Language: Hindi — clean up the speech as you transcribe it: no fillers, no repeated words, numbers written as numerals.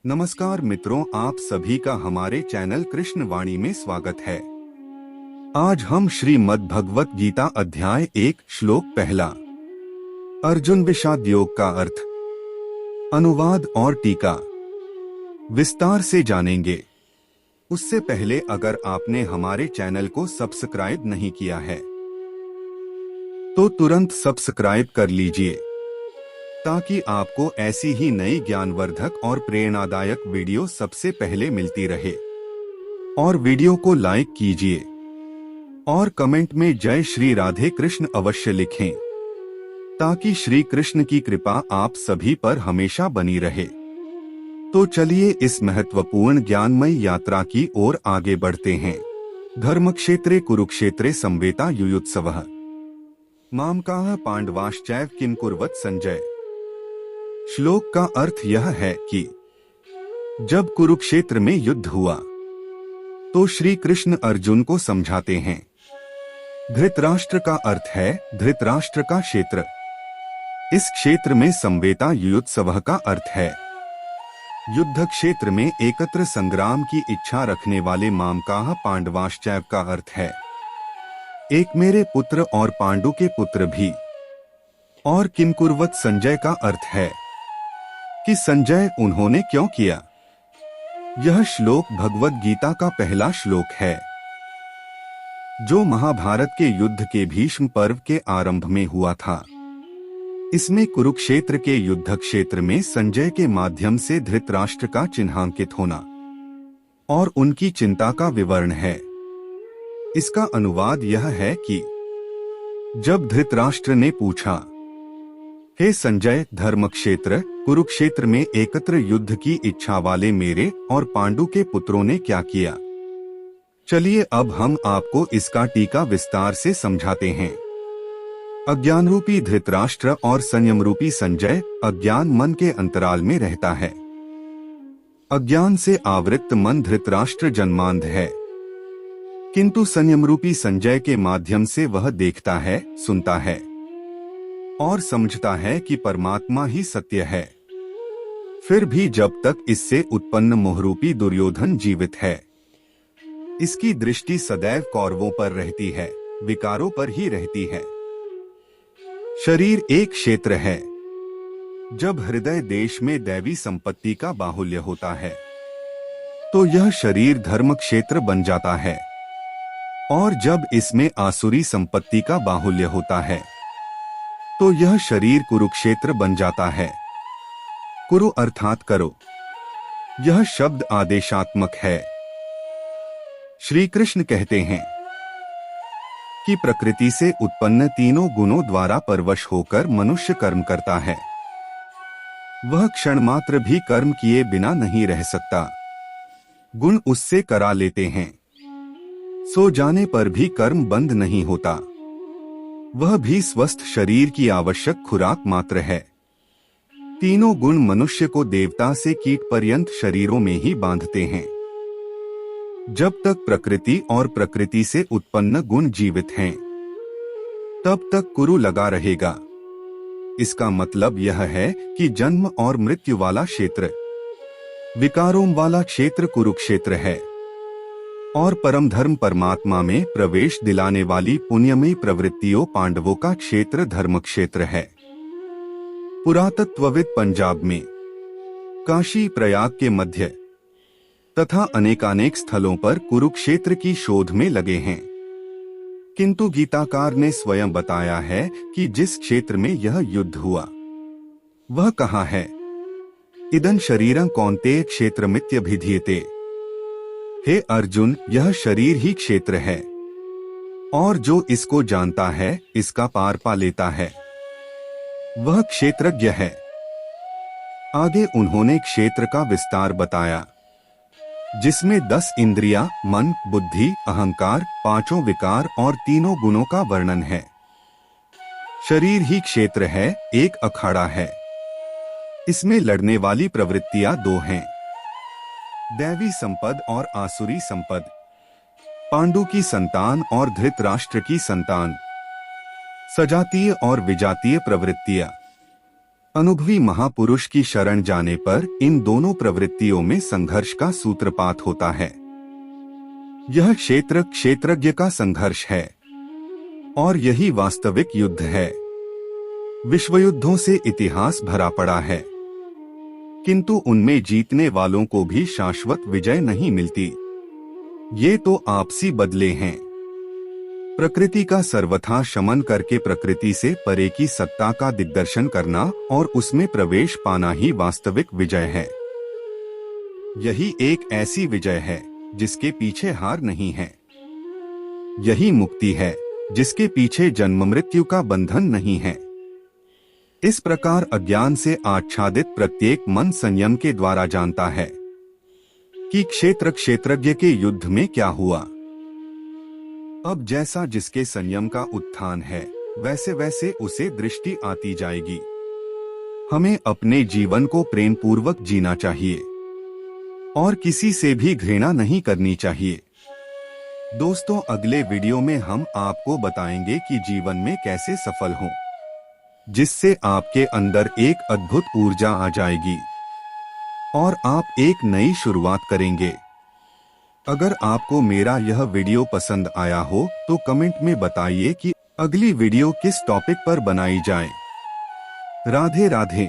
नमस्कार मित्रों, आप सभी का हमारे चैनल कृष्ण वाणी में स्वागत है। आज हम श्रीमद् भगवत गीता अध्याय 1 श्लोक पहला अर्जुन विषाद योग का अर्थ, अनुवाद और टीका विस्तार से जानेंगे। उससे पहले अगर आपने हमारे चैनल को सब्सक्राइब नहीं किया है तो तुरंत सब्सक्राइब कर लीजिए ताकि आपको ऐसी ही नई ज्ञानवर्धक और प्रेरणादायक वीडियो सबसे पहले मिलती रहे। और वीडियो को लाइक कीजिए और कमेंट में जय श्री राधे कृष्ण अवश्य लिखें ताकि श्री कृष्ण की कृपा आप सभी पर हमेशा बनी रहे। तो चलिए इस महत्वपूर्ण ज्ञानमय यात्रा की ओर आगे बढ़ते हैं। धर्मक्षेत्रे कुरुक्षेत्रे संवेता युयुत्सवः मामकाः पांडवाश्चैव किं कुर्वत संजय। श्लोक का अर्थ यह है कि जब कुरुक्षेत्र में युद्ध हुआ तो श्री कृष्ण अर्जुन को समझाते हैं। धृतराष्ट्र का अर्थ है धृतराष्ट्र का क्षेत्र। इस क्षेत्र में संवेता युयुत्सवः का अर्थ है युद्ध क्षेत्र में एकत्र संग्राम की इच्छा रखने वाले मामकाः पांडवाश्चैव का अर्थ है एक मेरे पुत्र और पांडु के पुत्र भी। और किं कुर्वत संजय का अर्थ है कि संजय उन्होंने क्यों किया। यह श्लोक भगवत गीता का पहला श्लोक है जो महाभारत के युद्ध के भीष्म पर्व के आरंभ में हुआ था। इसमें कुरुक्षेत्र के युद्ध क्षेत्र में संजय के माध्यम से धृतराष्ट्र का चिन्हांकित होना और उनकी चिंता का विवरण है। इसका अनुवाद यह है कि जब धृतराष्ट्र ने पूछा, हे संजय, धर्मक्षेत्र कुरुक्षेत्र में एकत्र युद्ध की इच्छा वाले मेरे और पांडु के पुत्रों ने क्या किया। चलिए अब हम आपको इसका टीका विस्तार से समझाते हैं। अज्ञान रूपी धृतराष्ट्र और संयम रूपी संजय। अज्ञान मन के अंतराल में रहता है। अज्ञान से आवृत्त मन धृतराष्ट्र जन्मांध है, किंतु संयम रूपी संजय के माध्यम से वह देखता है, सुनता है और समझता है कि परमात्मा ही सत्य है। फिर भी जब तक इससे उत्पन्न मोहरूपी दुर्योधन जीवित है, इसकी दृष्टि सदैव कौरवों पर रहती है, विकारों पर ही रहती है। शरीर एक क्षेत्र है। जब हृदय देश में दैवी संपत्ति का बाहुल्य होता है तो यह शरीर धर्म क्षेत्र बन जाता है, और जब इसमें आसुरी संपत्ति का बाहुल्य होता है तो यह शरीर कुरुक्षेत्र बन जाता है। कुरु अर्थात करो। यह शब्द आदेशात्मक है। श्री कृष्ण कहते हैं कि प्रकृति से उत्पन्न तीनों गुणों द्वारा परवश होकर मनुष्य कर्म करता है। वह क्षण मात्र भी कर्म किए बिना नहीं रह सकता। गुण उससे करा लेते हैं। सो जाने पर भी कर्म बंद नहीं होता। वह भी स्वस्थ शरीर की आवश्यक खुराक मात्र है। तीनों गुण मनुष्य को देवता से कीट पर्यंत शरीरों में ही बांधते हैं। जब तक प्रकृति और प्रकृति से उत्पन्न गुण जीवित हैं, तब तक कुरु लगा रहेगा। इसका मतलब यह है कि जन्म और मृत्यु वाला क्षेत्र, विकारों वाला क्षेत्र कुरुक्षेत्र है, और परम धर्म परमात्मा में प्रवेश दिलाने वाली पुण्यमयी प्रवृत्तियों पांडवों का क्षेत्र धर्म क्षेत्र है। पुरातत्वविद पंजाब में काशी प्रयाग के मध्य तथा अनेकानेक स्थलों पर कुरुक्षेत्र की शोध में लगे हैं, किंतु गीताकार ने स्वयं बताया है कि जिस क्षेत्र में यह युद्ध हुआ वह कहाँ है। इदं शरीरं कौन्तेय क्षेत्रमित्यभिधीयते। हे अर्जुन, यह शरीर ही क्षेत्र है, और जो इसको जानता है इसका पार पा लेता है, वह क्षेत्रज्ञ है। आगे उन्होंने क्षेत्र का विस्तार बताया, जिसमें 10 इंद्रियां, मन, बुद्धि, अहंकार, 5 विकार और तीनों गुणों का वर्णन है। शरीर ही क्षेत्र है, एक अखाड़ा है। इसमें लड़ने वाली प्रवृत्तियां 2 हैं, दैवी संपद और आसुरी संपद, पांडु की संतान और धृतराष्ट्र की संतान, सजातीय और विजातीय प्रवृत्तियां। अनुभवी महापुरुष की शरण जाने पर इन दोनों प्रवृत्तियों में संघर्ष का सूत्रपात होता है। यह क्षेत्र क्षेत्रज्ञ का संघर्ष है और यही वास्तविक युद्ध है। विश्वयुद्धों से इतिहास भरा पड़ा है, किंतु उनमें जीतने वालों को भी शाश्वत विजय नहीं मिलती। ये तो आपसी बदले हैं। प्रकृति का सर्वथा शमन करके प्रकृति से परे की सत्ता का दिग्दर्शन करना और उसमें प्रवेश पाना ही वास्तविक विजय है। यही एक ऐसी विजय है जिसके पीछे हार नहीं है। यही मुक्ति है जिसके पीछे जन्म मृत्यु का बंधन नहीं है। इस प्रकार अज्ञान से आच्छादित प्रत्येक मन संयम के द्वारा जानता है कि क्षेत्र क्षेत्रज्ञ के युद्ध में क्या हुआ। अब जैसा जिसके संयम का उत्थान है, वैसे वैसे उसे दृष्टि आती जाएगी। हमें अपने जीवन को प्रेम पूर्वक जीना चाहिए और किसी से भी घृणा नहीं करनी चाहिए। दोस्तों, अगले वीडियो में हम आपको बताएंगे कि जीवन में कैसे सफल हों, जिससे आपके अंदर एक अद्भुत ऊर्जा आ जाएगी और आप एक नई शुरुआत करेंगे। अगर आपको मेरा यह वीडियो पसंद आया हो तो कमेंट में बताइए कि अगली वीडियो किस टॉपिक पर बनाई जाए। राधे राधे।